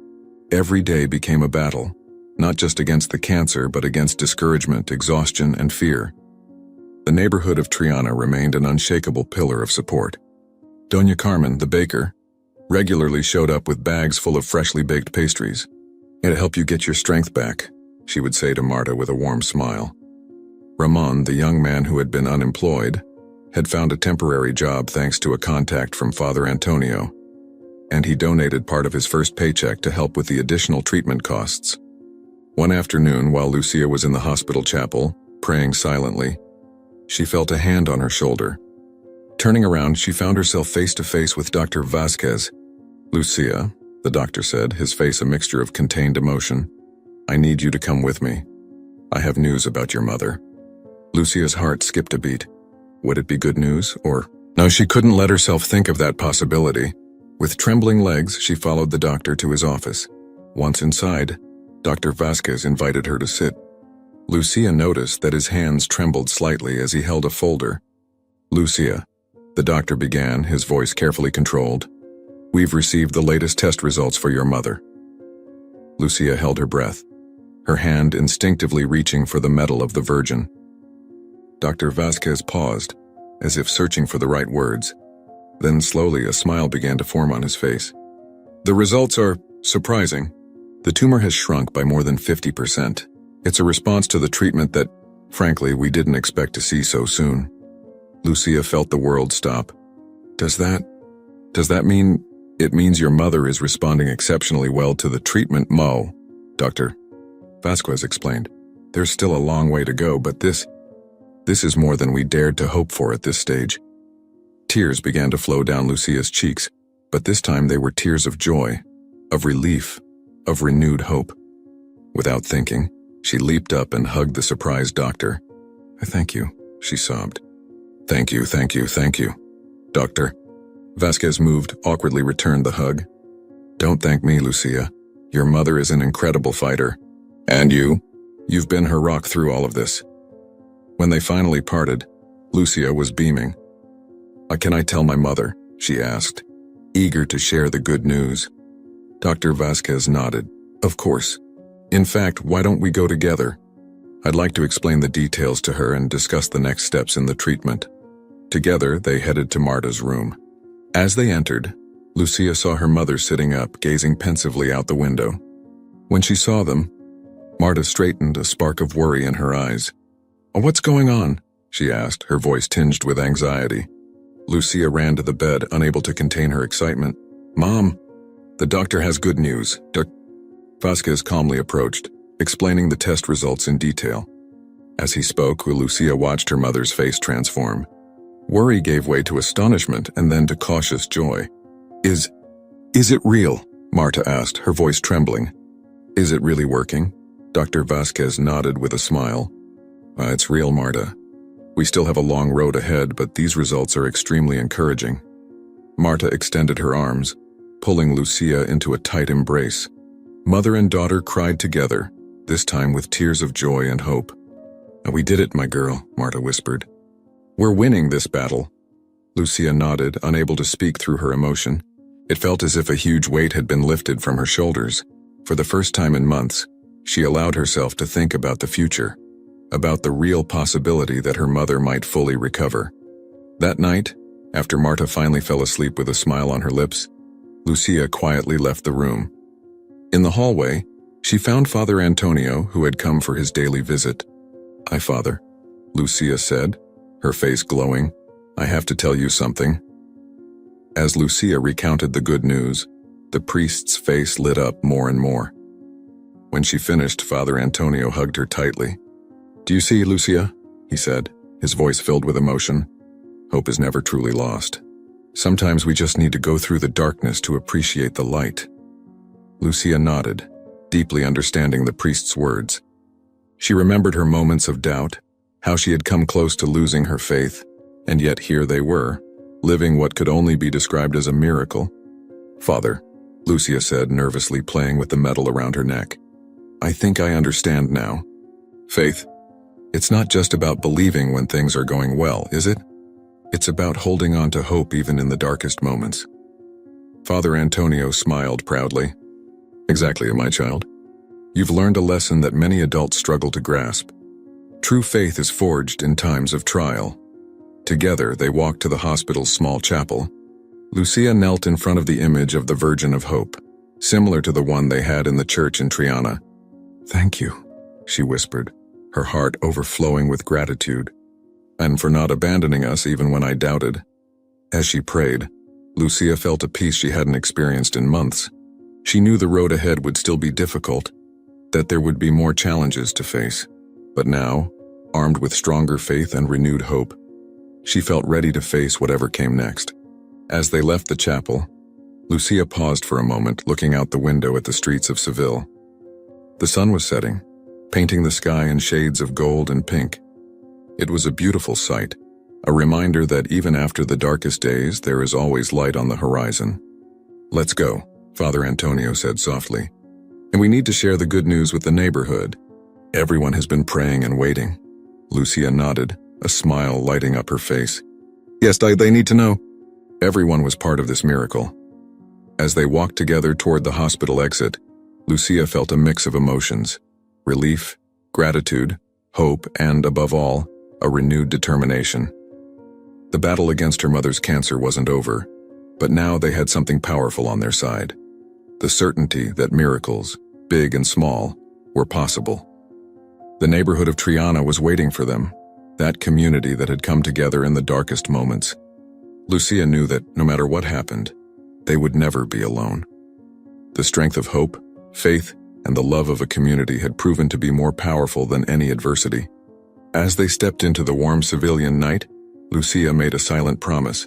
Every day became a battle, not just against the cancer, but against discouragement, exhaustion, and fear. The neighborhood of Triana remained an unshakable pillar of support. Doña Carmen, the baker, regularly showed up with bags full of freshly baked pastries. It'll help you get your strength back, she would say to Marta with a warm smile. Ramon, the young man who had been unemployed, had found a temporary job thanks to a contact from Father Antonio, and he donated part of his first paycheck to help with the additional treatment costs. One afternoon, while Lucia was in the hospital chapel, praying silently, she felt a hand on her shoulder. Turning around, she found herself face to face with Dr. Vasquez. Lucia, the doctor said, his face a mixture of contained emotion, I need you to come with me. I have news about your mother. Lucia's heart skipped a beat. Would it be good news, or... No, she couldn't let herself think of that possibility. With trembling legs, she followed the doctor to his office. Once inside, Dr. Vasquez invited her to sit. Lucia noticed that his hands trembled slightly as he held a folder. Lucia, the doctor began, his voice carefully controlled. We've received the latest test results for your mother. Lucia held her breath, her hand instinctively reaching for the medal of the Virgin. Dr. Vasquez paused, as if searching for the right words. Then slowly a smile began to form on his face. The results are surprising. The tumor has shrunk by more than 50%. It's a response to the treatment that, frankly, we didn't expect to see so soon. Lucia felt the world stop. Does that mean it means your mother is responding exceptionally well to the treatment, Mo? Dr. Vasquez explained. There's still a long way to go, but this is more than we dared to hope for at this stage. Tears began to flow down Lucia's cheeks, but this time they were tears of joy, of relief, of renewed hope. Without thinking, she leaped up and hugged the surprised doctor. Thank you, she sobbed. Thank you, thank you, thank you. Doctor. Vasquez moved, awkwardly returned the hug. Don't thank me, Lucia. Your mother is an incredible fighter. And you? You've been her rock through all of this. When they finally parted, Lucia was beaming. Can I tell my mother? She asked, eager to share the good news. Dr. Vasquez nodded. Of course. In fact, why don't we go together? I'd like to explain the details to her and discuss the next steps in the treatment. Together, they headed to Marta's room. As they entered, Lucia saw her mother sitting up, gazing pensively out the window. When she saw them, Marta straightened, a spark of worry in her eyes. "What's going on?" she asked, her voice tinged with anxiety. Lucia ran to the bed, unable to contain her excitement. "Mom, the doctor has good news." Dr. Vasquez calmly approached, explaining the test results in detail. As he spoke, Lucia watched her mother's face transform. Worry gave way to astonishment and then to cautious joy. Is it real?" Marta asked, her voice trembling. "Is it really working?" Dr. Vasquez nodded with a smile. It's real, Marta. We still have a long road ahead, but these results are extremely encouraging." Marta extended her arms, pulling Lucia into a tight embrace. Mother and daughter cried together, this time with tears of joy and hope. "We did it, my girl," Marta whispered. "We're winning this battle." Lucia nodded, unable to speak through her emotion. It felt as if a huge weight had been lifted from her shoulders. For the first time in months, she allowed herself to think about the future, about the real possibility that her mother might fully recover. That night, after Marta finally fell asleep with a smile on her lips, Lucia quietly left the room. In the hallway, she found Father Antonio, who had come for his daily visit. "Hi, Father," Lucia said, her face glowing. "I have to tell you something." As Lucia recounted the good news, the priest's face lit up more and more. When she finished, Father Antonio hugged her tightly. "Do you see, Lucia?" he said, his voice filled with emotion. "Hope is never truly lost. Sometimes we just need to go through the darkness to appreciate the light." Lucia nodded, deeply understanding the priest's words. She remembered her moments of doubt, how she had come close to losing her faith, and yet here they were, living what could only be described as a miracle. "Father," Lucia said, nervously playing with the medal around her neck, "I think I understand now. Faith, it's not just about believing when things are going well, is it? It's about holding on to hope even in the darkest moments." Father Antonio smiled proudly. "Exactly, my child. You've learned a lesson that many adults struggle to grasp. True faith is forged in times of trial." Together, they walked to the hospital's small chapel. Lucia knelt in front of the image of the Virgin of Hope, similar to the one they had in the church in Triana. "Thank you," she whispered, her heart overflowing with gratitude. "And for not abandoning us even when I doubted." As she prayed, Lucia felt a peace she hadn't experienced in months. She knew the road ahead would still be difficult, that there would be more challenges to face. But now, armed with stronger faith and renewed hope, she felt ready to face whatever came next. As they left the chapel, Lucia paused for a moment, looking out the window at the streets of Seville. The sun was setting, painting the sky in shades of gold and pink. It was a beautiful sight, a reminder that even after the darkest days, there is always light on the horizon. "Let's go," Father Antonio said softly. "And we need to share the good news with the neighborhood. Everyone has been praying and waiting." Lucia nodded, a smile lighting up her face. "Yes, they need to know." Everyone was part of this miracle. As they walked together toward the hospital exit, Lucia felt a mix of emotions: relief, gratitude, hope, and, above all, a renewed determination. The battle against her mother's cancer wasn't over, but now they had something powerful on their side: the certainty that miracles, big and small, were possible. The neighborhood of Triana was waiting for them, that community that had come together in the darkest moments. Lucia knew that, no matter what happened, they would never be alone. The strength of hope, faith, and the love of a community had proven to be more powerful than any adversity. As they stepped into the warm Sevillian night, Lucia made a silent promise.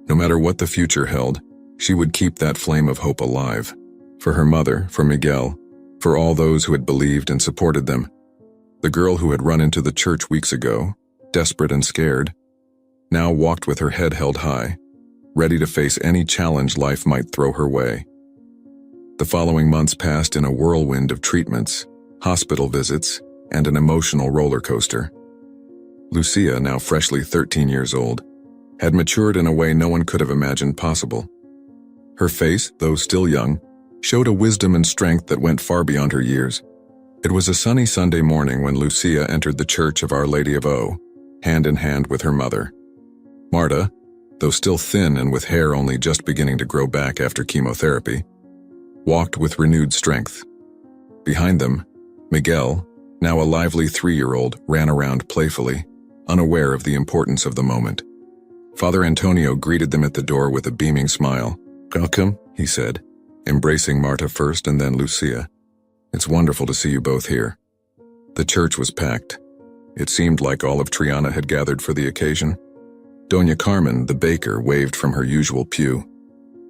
No matter what the future held, she would keep that flame of hope alive. For her mother, for Miguel, for all those who had believed and supported them. The girl who had run into the church weeks ago, desperate and scared, now walked with her head held high, ready to face any challenge life might throw her way. The following months passed in a whirlwind of treatments, hospital visits, and an emotional roller coaster. Lucia, now freshly 13 years old, had matured in a way no one could have imagined possible. Her face, though still young, showed a wisdom and strength that went far beyond her years. It was a sunny Sunday morning when Lucia entered the Church of Our Lady of O, hand in hand with her mother. Marta, though still thin and with hair only just beginning to grow back after chemotherapy, walked with renewed strength. Behind them, Miguel, now a lively 3-year-old, ran around playfully, unaware of the importance of the moment. Father Antonio greeted them at the door with a beaming smile. "Welcome," he said, embracing Marta first and then Lucia. "It's wonderful to see you both here." The church was packed. It seemed like all of Triana had gathered for the occasion. Doña Carmen, the baker, waved from her usual pew.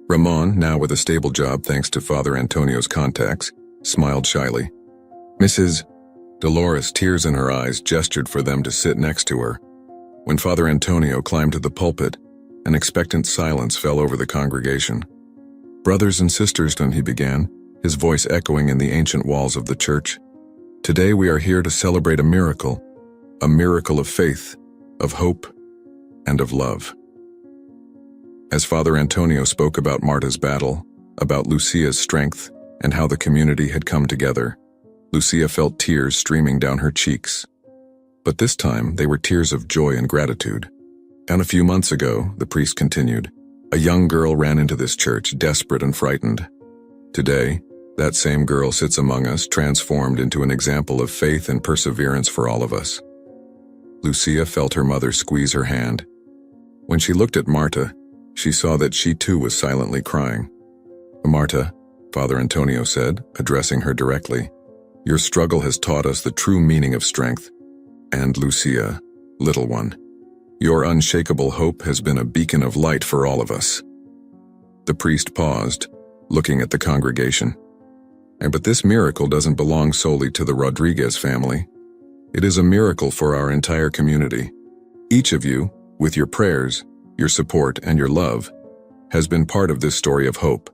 Ramon, now with a stable job thanks to Father Antonio's contacts, smiled shyly. Mrs. Dolores, tears in her eyes, gestured for them to sit next to her. When Father Antonio climbed to the pulpit, an expectant silence fell over the congregation. "Brothers and sisters," he began, his voice echoing in the ancient walls of the church. "Today we are here to celebrate a miracle of faith, of hope, and of love." As Father Antonio spoke about Marta's battle, about Lucia's strength, and how the community had come together, Lucia felt tears streaming down her cheeks. But this time, they were tears of joy and gratitude. "And a few months ago," the priest continued, "a young girl ran into this church, desperate and frightened. Today, that same girl sits among us, transformed into an example of faith and perseverance for all of us." Lucia felt her mother squeeze her hand. When she looked at Marta, she saw that she too was silently crying. "Marta," Father Antonio said, addressing her directly, "your struggle has taught us the true meaning of strength. And Lucia, little one, your unshakable hope has been a beacon of light for all of us." The priest paused, looking at the congregation. "But this miracle doesn't belong solely to the Rodriguez family. It is a miracle for our entire community. Each of you, with your prayers, your support, and your love, has been part of this story of hope."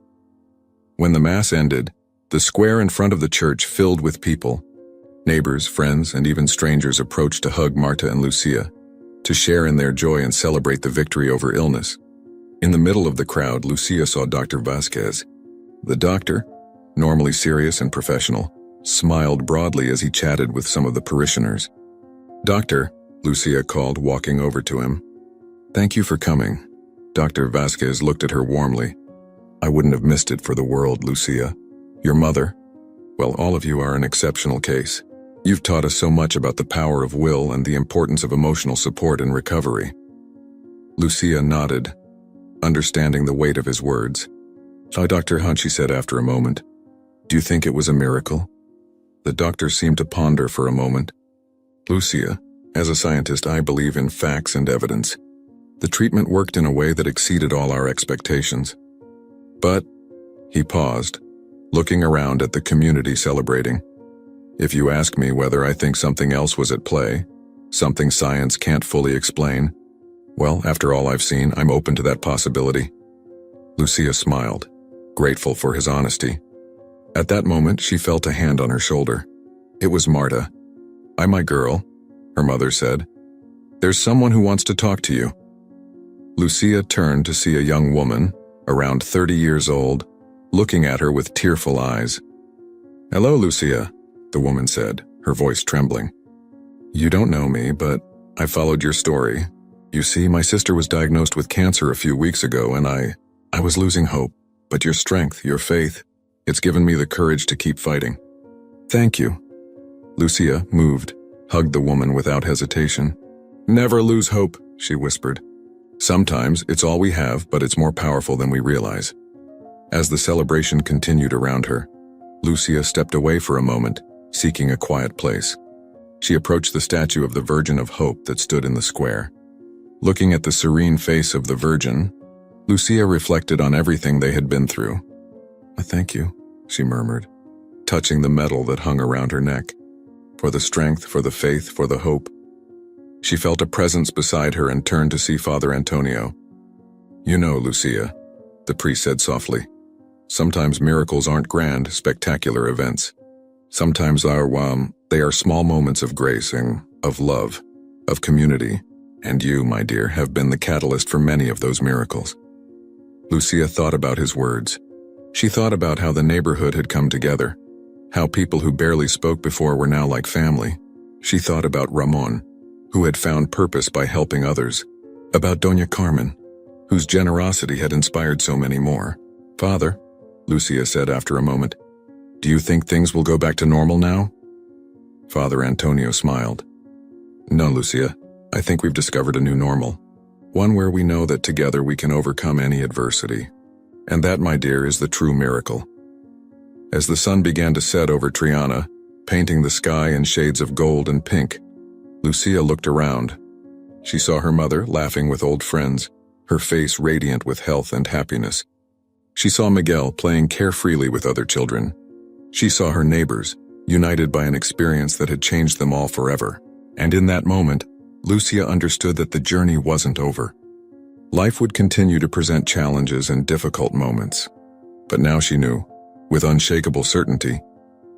When the Mass ended, the square in front of the church filled with people. Neighbors, friends, and even strangers approached to hug Marta and Lucia, to share in their joy and celebrate the victory over illness. In the middle of the crowd, Lucia saw Dr. Vasquez. The doctor, normally serious and professional, smiled broadly as he chatted with some of the parishioners. "Doctor," Lucia called, walking over to him. "Thank you for coming." Dr. Vasquez looked at her warmly. "I wouldn't have missed it for the world, Lucia. Your mother, well, all of you are an exceptional case. You've taught us so much about the power of will and the importance of emotional support in recovery." Lucia nodded, understanding the weight of his words. "Dr. Hunt," she said after a moment, "do you think it was a miracle?" The doctor seemed to ponder for a moment. "Lucia, as a scientist, I believe in facts and evidence. The treatment worked in a way that exceeded all our expectations. But," he paused, looking around at the community celebrating, "if you ask me whether I think something else was at play, something science can't fully explain, well, after all I've seen, I'm open to that possibility." Lucia smiled, grateful for his honesty. At that moment, she felt a hand on her shoulder. It was Marta. "Hi, my girl," her mother said. "There's someone who wants to talk to you." Lucia turned to see a young woman, around 30 years old, looking at her with tearful eyes. "Hello, Lucia," the woman said, her voice trembling. "You don't know me, but I followed your story. You see, my sister was diagnosed with cancer a few weeks ago, and I was losing hope. But your strength, your faith, it's given me the courage to keep fighting." "Thank you." Lucia, moved, hugged the woman without hesitation. "Never lose hope," she whispered. "Sometimes it's all we have, but it's more powerful than we realize." As the celebration continued around her, Lucia stepped away for a moment, seeking a quiet place. She approached the statue of the Virgin of Hope that stood in the square. Looking at the serene face of the Virgin, Lucia reflected on everything they had been through. "Thank you," she murmured, touching the medal that hung around her neck. "For the strength, for the faith, for the hope." She felt a presence beside her and turned to see Father Antonio. "You know, Lucia," the priest said softly, "sometimes miracles aren't grand, spectacular events. Sometimes they are small moments of grace and of love, of community, and you, my dear, have been the catalyst for many of those miracles." Lucia thought about his words. She thought about how the neighborhood had come together, how people who barely spoke before were now like family. She thought about Ramon, who had found purpose by helping others, about Doña Carmen, whose generosity had inspired so many more. "Father," Lucia said after a moment, "do you think things will go back to normal now?" Father Antonio smiled. "No, Lucia, I think we've discovered a new normal, one where we know that together we can overcome any adversity. And that, my dear, is the true miracle." As the sun began to set over Triana, painting the sky in shades of gold and pink, Lucia looked around. She saw her mother laughing with old friends, her face radiant with health and happiness. She saw Miguel playing carefreely with other children. She saw her neighbors, united by an experience that had changed them all forever. And in that moment, Lucia understood that the journey wasn't over. Life would continue to present challenges and difficult moments. But now she knew, with unshakable certainty,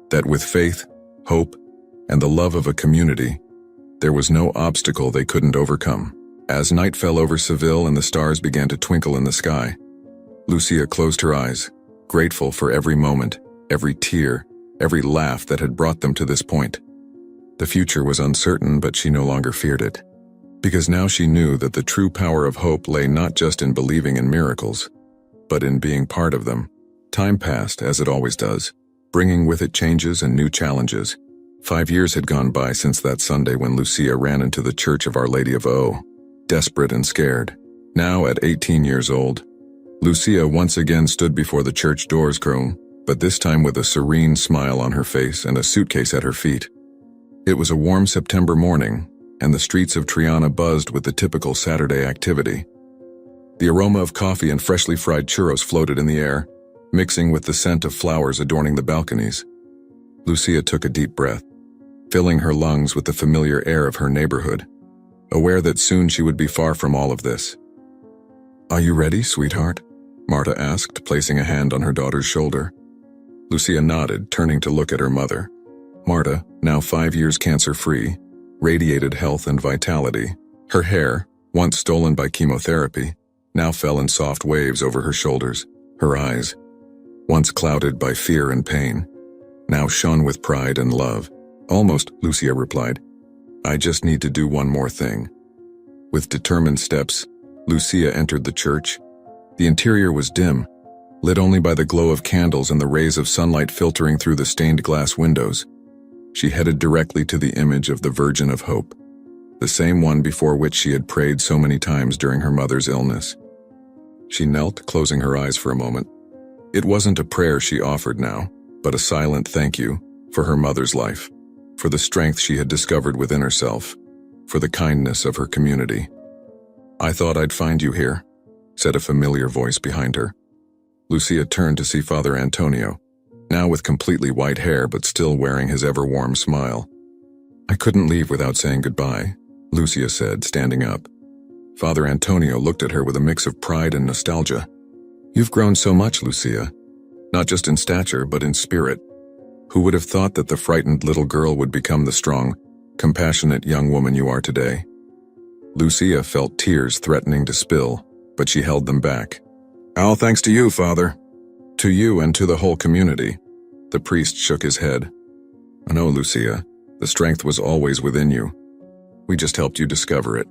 that with faith, hope, and the love of a community, there was no obstacle they couldn't overcome. As night fell over Seville and the stars began to twinkle in the sky, Lucia closed her eyes, grateful for every moment, every tear, every laugh that had brought them to this point. The future was uncertain, but she no longer feared it, because now she knew that the true power of hope lay not just in believing in miracles, but in being part of them. Time passed, as it always does, bringing with it changes and new challenges. 5 years had gone by since that Sunday when Lucia ran into the Church of Our Lady of O, desperate and scared. Now, at 18 years old, Lucia once again stood before the church doors, but this time with a serene smile on her face and a suitcase at her feet. It was a warm September morning, and the streets of Triana buzzed with the typical Saturday activity. The aroma of coffee and freshly fried churros floated in the air, mixing with the scent of flowers adorning the balconies. Lucia took a deep breath, filling her lungs with the familiar air of her neighborhood, aware that soon she would be far from all of this. "Are you ready, sweetheart?" Marta asked, placing a hand on her daughter's shoulder. Lucia nodded, turning to look at her mother. Marta, now 5 years cancer-free, radiated health and vitality. Her hair, once stolen by chemotherapy, now fell in soft waves over her shoulders. Her eyes, once clouded by fear and pain, now shone with pride and love. "Almost," Lucia replied. "I just need to do one more thing." With determined steps, Lucia entered the church. The interior was dim, lit only by the glow of candles and the rays of sunlight filtering through the stained glass windows. She headed directly to the image of the Virgin of Hope, the same one before which she had prayed so many times during her mother's illness. She knelt, closing her eyes for a moment. It wasn't a prayer she offered now, but a silent thank you for her mother's life, for the strength she had discovered within herself, for the kindness of her community. "I thought I'd find you here," said a familiar voice behind her. Lucia turned to see Father Antonio, now with completely white hair but still wearing his ever-warm smile. "I couldn't leave without saying goodbye," Lucia said, standing up. Father Antonio looked at her with a mix of pride and nostalgia. "You've grown so much, Lucia, not just in stature but in spirit. Who would have thought that the frightened little girl would become the strong, compassionate young woman you are today?" Lucia felt tears threatening to spill, but she held them back. "All thanks to you, Father. To you and to the whole community." The priest shook his head. "No, Lucia, the strength was always within you. We just helped you discover it."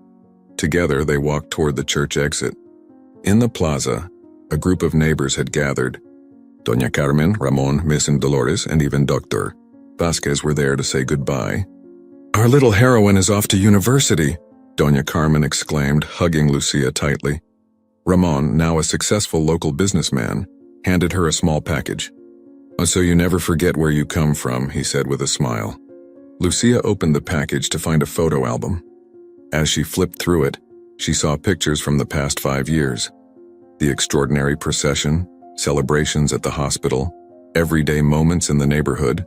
Together they walked toward the church exit. In the plaza, a group of neighbors had gathered. Doña Carmen, Ramon, Miss and Dolores, and even Dr. Vasquez were there to say goodbye. "Our little heroine is off to university," Doña Carmen exclaimed, hugging Lucia tightly. Ramon, now a successful local businessman, handed her a small package. "Oh, so you never forget where you come from," he said with a smile. Lucia opened the package to find a photo album. As she flipped through it, she saw pictures from the past 5 years. The extraordinary procession, celebrations at the hospital, everyday moments in the neighborhood.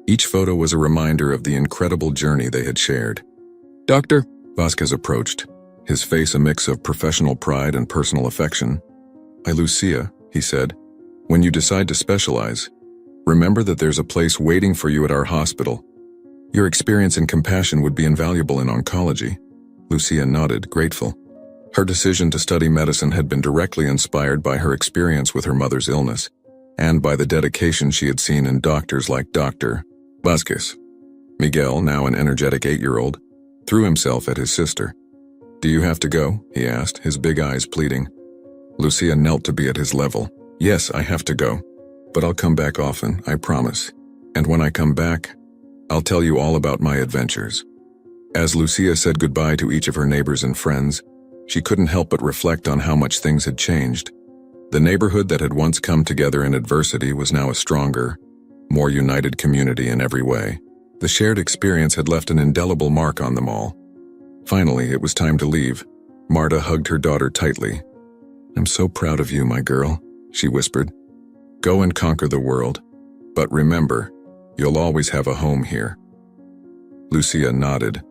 Each photo was a reminder of the incredible journey they had shared. "Doctor," Vasquez approached, his face a mix of professional pride and personal affection. "Hi, Lucia," he said. "When you decide to specialize, remember that there's a place waiting for you at our hospital. Your experience and compassion would be invaluable in oncology." Lucia nodded, grateful. Her decision to study medicine had been directly inspired by her experience with her mother's illness. and by the dedication she had seen in doctors like Dr. Vasquez. Miguel, now an energetic 8-year-old, threw himself at his sister. "Do you have to go?" he asked, his big eyes pleading. Lucia knelt to be at his level. "Yes, I have to go. But I'll come back often, I promise. And when I come back, I'll tell you all about my adventures." As Lucia said goodbye to each of her neighbors and friends, she couldn't help but reflect on how much things had changed. The neighborhood that had once come together in adversity was now a stronger, more united community in every way. The shared experience had left an indelible mark on them all. Finally, it was time to leave. Marta hugged her daughter tightly. "I'm so proud of you, my girl," she whispered. "Go and conquer the world. But remember, you'll always have a home here." Lucia nodded,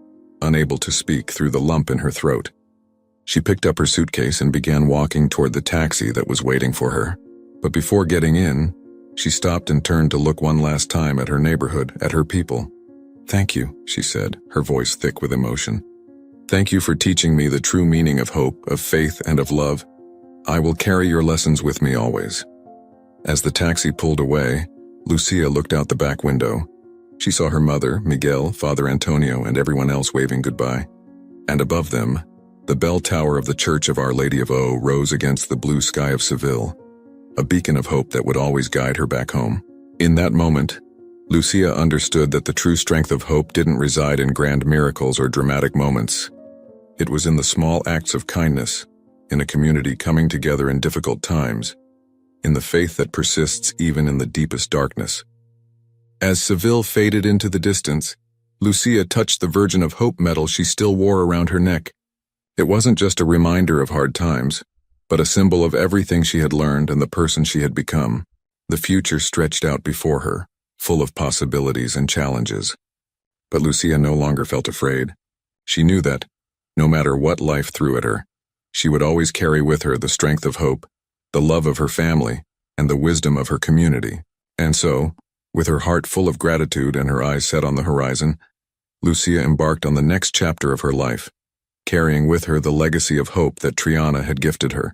unable to speak through the lump in her throat. She picked up her suitcase and began walking toward the taxi that was waiting for her. But before getting in, she stopped and turned to look one last time at her neighborhood, at her people. "Thank you," she said, her voice thick with emotion. "Thank you for teaching me the true meaning of hope, of faith, and of love. I will carry your lessons with me always." As the taxi pulled away, Lucia looked out the back window. She saw her mother, Miguel, Father Antonio, and everyone else waving goodbye. And above them, the bell tower of the Church of Our Lady of O rose against the blue sky of Seville, a beacon of hope that would always guide her back home. In that moment, Lucia understood that the true strength of hope didn't reside in grand miracles or dramatic moments. It was in the small acts of kindness, in a community coming together in difficult times, in the faith that persists even in the deepest darkness. As Seville faded into the distance, Lucia touched the Virgin of Hope medal she still wore around her neck. It wasn't just a reminder of hard times, but a symbol of everything she had learned and the person she had become. The future stretched out before her, full of possibilities and challenges. But Lucia no longer felt afraid. She knew that, no matter what life threw at her, she would always carry with her the strength of hope, the love of her family, and the wisdom of her community. And so, with her heart full of gratitude and her eyes set on the horizon, Lucia embarked on the next chapter of her life, carrying with her the legacy of hope that Triana had gifted her.